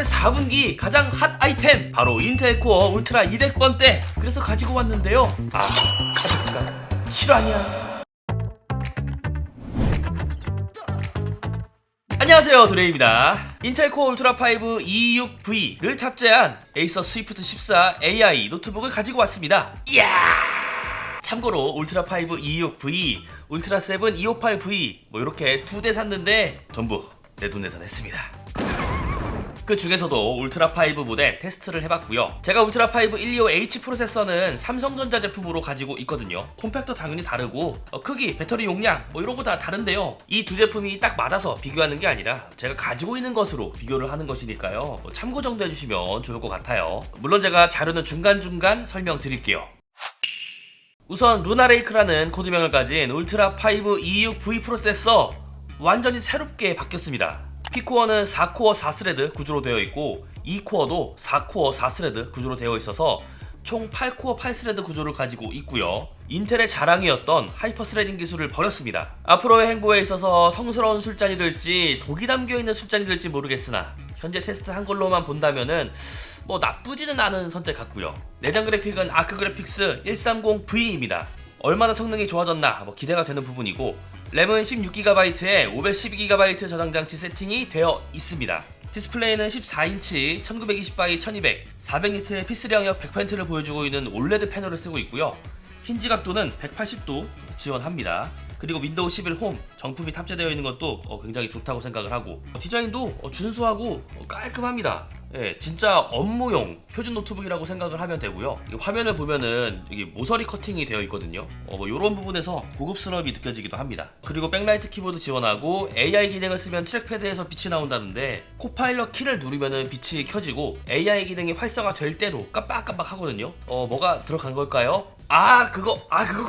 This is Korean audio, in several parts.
올해 4분기 가장 핫 아이템 바로 인텔 코어 울트라 200번대. 그래서 가지고 왔는데요. 가져갈까? 실화냐? 안녕하세요, 도레이입니다. 인텔 코어 울트라 5 26V를 탑재한 에이서 스위프트 14 AI 노트북을 가지고 왔습니다. 이야! 참고로 울트라 5 26V, 울트라 7 258V 이렇게 두 대 샀는데 전부 내 돈 내산했습니다. 그 중에서도 울트라 5 모델 테스트를 해봤고요. 제가 울트라 5 125H 프로세서는 삼성전자 제품으로 가지고 있거든요. 폼팩도 당연히 다르고 크기, 배터리 용량 이런 거 다 다른데요. 이 두 제품이 딱 맞아서 비교하는 게 아니라 제가 가지고 있는 것으로 비교를 하는 것이니까요. 참고 정도 해주시면 좋을 것 같아요. 물론 제가 자료는 중간중간 설명드릴게요. 우선 루나레이크라는 코드명을 가진 울트라 5 26V 프로세서 완전히 새롭게 바뀌었습니다. P코어는 4코어 4스레드 구조로 되어 있고 2코어도 4코어 4스레드 구조로 되어 있어서 총 8코어 8스레드 구조를 가지고 있고요. 인텔의 자랑이었던 하이퍼스레딩 기술을 버렸습니다. 앞으로의 행보에 있어서 성스러운 술잔이 될지 독이 담겨있는 술잔이 될지 모르겠으나 현재 테스트한 걸로만 본다면은 나쁘지는 않은 선택 같고요. 내장 그래픽은 아크 그래픽스 130V입니다. 얼마나 성능이 좋아졌나 기대가 되는 부분이고, 램은 16GB에 512GB 저장 장치 세팅이 되어 있습니다. 디스플레이는 14인치 1920x 1200 400니트의 P3 영역 100%를 보여주고 있는 올레드 패널을 쓰고 있고요. 힌지 각도는 180도 지원합니다. 그리고 윈도우 11 홈 정품이 탑재되어 있는 것도 굉장히 좋다고 생각을 하고, 디자인도 준수하고 깔끔합니다. 예, 진짜 업무용 표준 노트북이라고 생각을 하면 되고요. 화면을 보면은 여기 모서리 커팅이 되어 있거든요. 요런 부분에서 고급스러움이 느껴지기도 합니다. 그리고 백라이트 키보드 지원하고 AI 기능을 쓰면 트랙패드에서 빛이 나온다는데, 코파일럿 키를 누르면은 빛이 켜지고 AI 기능이 활성화될 때도 깜빡깜빡 하거든요. 뭐가 들어간 걸까요? 그거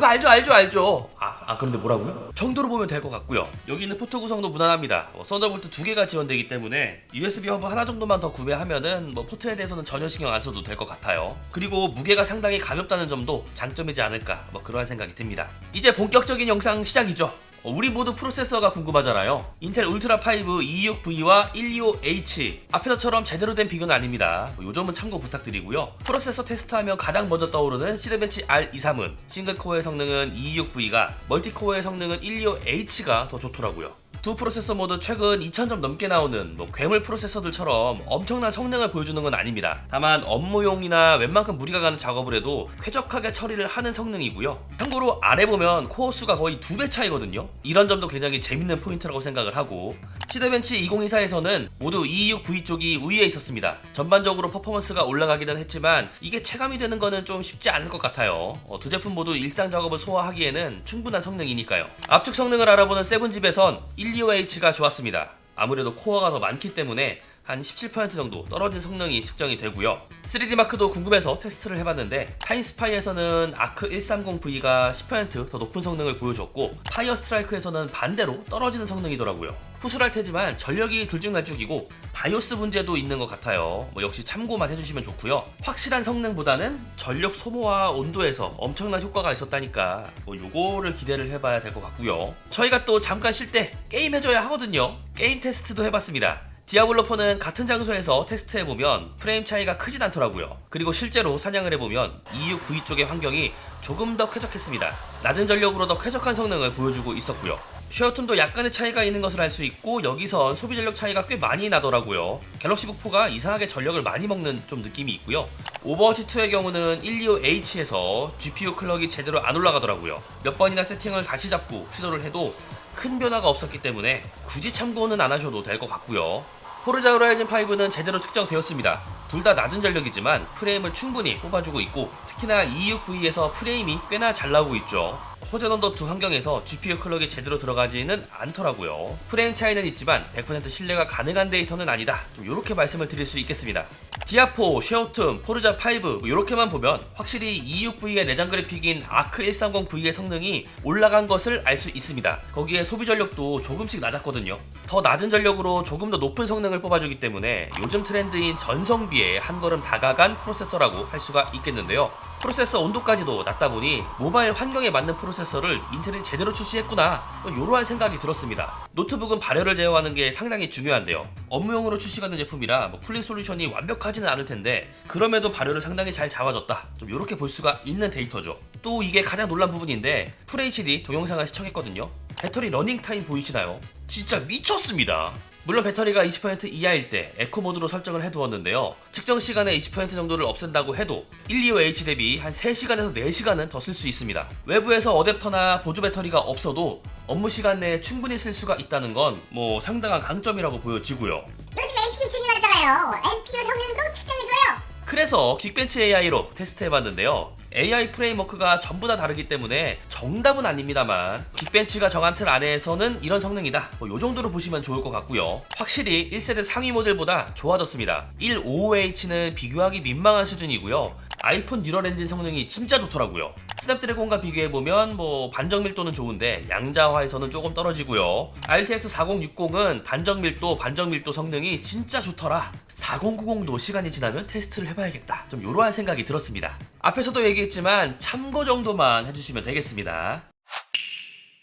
알죠. 그런데 뭐라고요? 정도로 보면 될 것 같고요. 여기 있는 포트 구성도 무난합니다. 썬더볼트 2개가 지원되기 때문에 USB 허브 하나 정도만 더 구매하면은 포트에 대해서는 전혀 신경 안 써도 될 것 같아요. 그리고 무게가 상당히 가볍다는 점도 장점이지 않을까 그러한 생각이 듭니다. 이제 본격적인 영상 시작이죠. 우리 모두 프로세서가 궁금하잖아요. 인텔 울트라 5 26V와 125H 앞에서처럼 제대로 된 비교는 아닙니다. 요 점은 참고 부탁드리고요. 프로세서 테스트하면 가장 먼저 떠오르는 시드벤치 R23은 싱글코어의 성능은 226V가, 멀티코어의 성능은 125H가 더 좋더라고요. 두 프로세서 모두 최근 2000점 넘게 나오는 괴물 프로세서들처럼 엄청난 성능을 보여주는 건 아닙니다. 다만 업무용이나 웬만큼 무리가 가는 작업을 해도 쾌적하게 처리를 하는 성능이고요. 참고로 아래 보면 코어 수가 거의 2배 차이거든요. 이런 점도 굉장히 재밌는 포인트라고 생각을 하고, 시드벤치 2024에서는 모두 226V 쪽이 우위에 있었습니다. 전반적으로 퍼포먼스가 올라가기는 했지만 이게 체감이 되는 거는 좀 쉽지 않을 것 같아요. 두 제품 모두 일상 작업을 소화하기에는 충분한 성능이니까요. 압축 성능을 알아보는 세븐집에선 125H가 좋았습니다. 아무래도 코어가 더 많기 때문에 한 17% 정도 떨어진 성능이 측정이 되고요. 3D마크도 궁금해서 테스트를 해봤는데, 타임스파이에서는 아크 130V가 10% 더 높은 성능을 보여줬고, 파이어 스트라이크에서는 반대로 떨어지는 성능이더라고요. 후술할 테지만 전력이 들쭉날쭉이고 바이오스 문제도 있는 것 같아요. 역시 참고만 해주시면 좋고요. 확실한 성능보다는 전력 소모와 온도에서 엄청난 효과가 있었다니까 요거를 기대를 해봐야 될 것 같고요. 저희가 또 잠깐 쉴 때 게임 해줘야 하거든요. 게임 테스트도 해봤습니다. 디아블로4는 같은 장소에서 테스트해보면 프레임 차이가 크진 않더라고요. 그리고 실제로 사냥을 해보면 269V 쪽의 환경이 조금 더 쾌적했습니다. 낮은 전력으로 더 쾌적한 성능을 보여주고 있었고요. 쉐어툼도 약간의 차이가 있는 것을 알 수 있고, 여기선 소비 전력 차이가 꽤 많이 나더라고요. 갤럭시북 4가 이상하게 전력을 많이 먹는 좀 느낌이 있고요. 오버워치2의 경우는 125H에서 GPU 클럭이 제대로 안 올라가더라고요. 몇 번이나 세팅을 다시 잡고 시도를 해도 큰 변화가 없었기 때문에 굳이 참고는 안 하셔도 될 것 같고요. 포르자 호라이즌 5는 제대로 측정되었습니다. 둘 다 낮은 전력이지만 프레임을 충분히 뽑아주고 있고, 특히나 226V에서 프레임이 꽤나 잘 나오고 있죠. 호전 언더 2 환경에서 GPU 클럭이 제대로 들어가지는 않더라고요. 프레임 차이는 있지만 100% 신뢰가 가능한 데이터는 아니다, 이렇게 말씀을 드릴 수 있겠습니다. 디아4, 쉐어툼, 포르자 5 이렇게만 보면 확실히 226V의 내장 그래픽인 아크 130V의 성능이 올라간 것을 알 수 있습니다. 거기에 소비 전력도 조금씩 낮았거든요. 더 낮은 전력으로 조금 더 높은 성능을 뽑아주기 때문에 요즘 트렌드인 전성비에 한 걸음 다가간 프로세서라고 할 수가 있겠는데요. 프로세서 온도까지도 낮다 보니 모바일 환경에 맞는 프로세서를 인텔이 제대로 출시했구나, 이러한 생각이 들었습니다. 노트북은 발열을 제어하는 게 상당히 중요한데요. 업무용으로 출시가 된 제품이라 쿨링 솔루션이 완벽하지는 않을 텐데 그럼에도 발열을 상당히 잘 잡아줬다, 좀 이렇게 볼 수가 있는 데이터죠. 또 이게 가장 놀란 부분인데 FHD 동영상을 시청했거든요. 배터리 러닝타임 보이시나요? 진짜 미쳤습니다. 물론 배터리가 20% 이하일 때 에코 모드로 설정을 해두었는데요. 측정 시간에 20% 정도를 없앤다고 해도 125H 대비 한 3시간에서 4시간은 더 쓸 수 있습니다. 외부에서 어댑터나 보조 배터리가 없어도 업무 시간 내에 충분히 쓸 수가 있다는 건 상당한 강점이라고 보여지고요. 요즘 NPU 중요하잖아요. NPU 성능도 측정해줘요. 그래서 긱벤치 AI로 테스트해봤는데요. AI 프레임워크가 전부 다 다르기 때문에 정답은 아닙니다만 긱벤치가 정한 틀 안에서는 이런 성능이다, 요 정도로 보시면 좋을 것 같고요. 확실히 1세대 상위 모델보다 좋아졌습니다. 155H는 비교하기 민망한 수준이고요. 아이폰 뉴럴 엔진 성능이 진짜 좋더라고요. 스냅드래곤과 비교해보면 반정 밀도는 좋은데 양자화에서는 조금 떨어지고요. RTX 4060은 단정 밀도, 반정 밀도 성능이 진짜 좋더라. 4090도 시간이 지나면 테스트를 해봐야겠다, 좀 이러한 생각이 들었습니다. 앞에서도 얘기했지만 참고 정도만 해주시면 되겠습니다.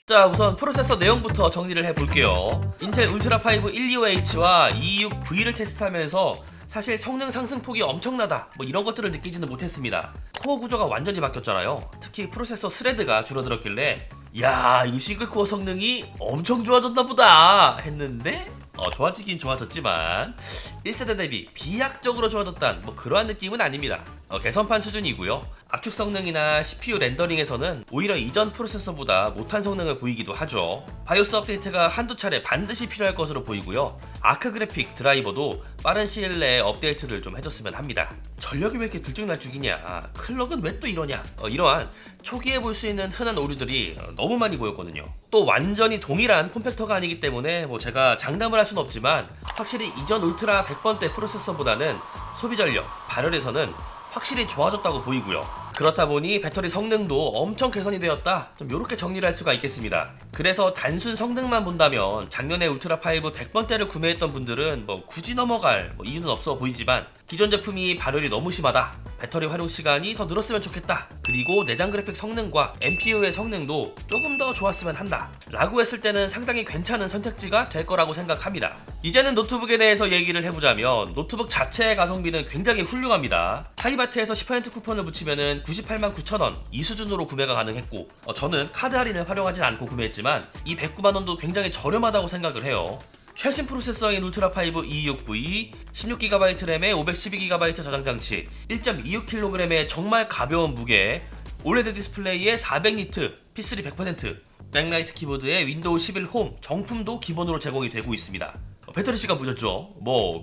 자, 우선 프로세서 내용부터 정리를 해볼게요. 인텔 울트라 5 125H와 226V를 테스트하면서 사실 성능 상승폭이 엄청나다, 이런 것들을 느끼지는 못했습니다. 코어 구조가 완전히 바뀌었잖아요. 특히 프로세서 스레드가 줄어들었길래 야, 이 싱글코어 성능이 엄청 좋아졌나 보다 했는데 좋아지긴 좋아졌지만 1세대 대비 비약적으로 좋아졌다는 그러한 느낌은 아닙니다. 개선판 수준이고요. 압축 성능이나 CPU 렌더링에서는 오히려 이전 프로세서보다 못한 성능을 보이기도 하죠. 바이오스 업데이트가 한두 차례 반드시 필요할 것으로 보이고요. 아크 그래픽 드라이버도 빠른 시일 내에 업데이트를 좀 해줬으면 합니다. 전력이 왜 이렇게 들쭉날쭉이냐, 클럭은 왜 또 이러냐, 이러한 초기에 볼 수 있는 흔한 오류들이 너무 많이 보였거든요. 또 완전히 동일한 폼팩터가 아니기 때문에 제가 장담을 할 수는 없지만 확실히 이전 울트라 100번대 프로세서보다는 소비 전력, 발열에서는 확실히 좋아졌다고 보이고요. 그렇다 보니 배터리 성능도 엄청 개선이 되었다, 좀 이렇게 정리를 할 수가 있겠습니다. 그래서 단순 성능만 본다면 작년에 울트라 5 100번대를 구매했던 분들은 굳이 넘어갈 이유는 없어 보이지만 기존 제품이 발열이 너무 심하다, 배터리 활용 시간이 더 늘었으면 좋겠다, 그리고 내장 그래픽 성능과 NPU의 성능도 조금 더 좋았으면 한다 라고 했을 때는 상당히 괜찮은 선택지가 될 거라고 생각합니다. 이제는 노트북에 대해서 얘기를 해보자면 노트북 자체의 가성비는 굉장히 훌륭합니다. 하이마트에서 10% 쿠폰을 붙이면은 989,000원 이 수준으로 구매가 가능했고 저는 카드 할인을 활용하진 않고 구매했지만 이 109만원도 굉장히 저렴하다고 생각을 해요. 최신 프로세서인 울트라 5 226V, 16GB 램에 512GB 저장 장치, 1.26kg의 정말 가벼운 무게, 올레드 디스플레이에 400니트, P3 100%, 백라이트 키보드에 윈도우 11 홈 정품도 기본으로 제공이 되고 있습니다. 배터리 시간 보셨죠?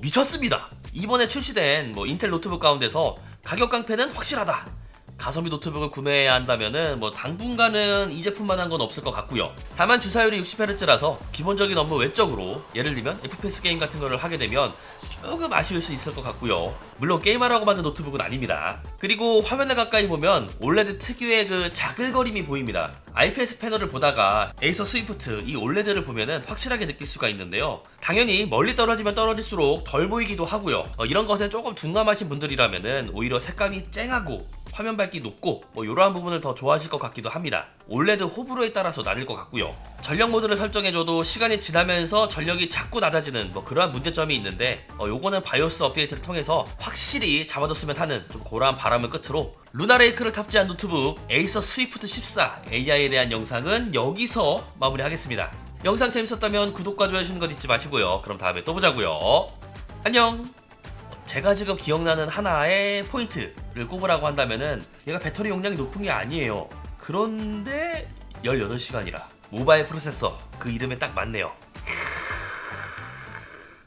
미쳤습니다. 이번에 출시된 인텔 노트북 가운데서 가격 깡패는 확실하다. 가성비 노트북을 구매해야 한다면은 당분간은 이 제품만한 건 없을 것 같고요. 다만 주사율이 60Hz라서 기본적인 업무 외적으로 예를 들면 FPS 게임 같은 거를 하게 되면 조금 아쉬울 수 있을 것 같고요. 물론 게임하라고 만든 노트북은 아닙니다. 그리고 화면을 가까이 보면 올레드 특유의 그 자글거림이 보입니다. IPS 패널을 보다가 에이서 스위프트 이 올레드를 보면은 확실하게 느낄 수가 있는데요. 당연히 멀리 떨어지면 떨어질수록 덜 보이기도 하고요. 이런 것에 조금 둔감하신 분들이라면은 오히려 색감이 쨍하고 화면 밝기 높고 이러한 부분을 더 좋아하실 것 같기도 합니다. 올레드 호불호에 따라서 나뉠 것 같고요. 전력 모드를 설정해줘도 시간이 지나면서 전력이 자꾸 낮아지는 그러한 문제점이 있는데 요거는 바이오스 업데이트를 통해서 확실히 잡아줬으면 하는 좀 그러한 바람을 끝으로 루나레이크를 탑재한 노트북 에이서 스위프트 14 AI에 대한 영상은 여기서 마무리하겠습니다. 영상 재밌었다면 구독과 좋아요 해주시는 것 잊지 마시고요. 그럼 다음에 또 보자고요. 안녕. 제가 지금 기억나는 하나의 포인트를 꼽으라고 한다면은 얘가 배터리 용량이 높은 게 아니에요. 그런데 18시간이라 모바일 프로세서 그 이름에 딱 맞네요.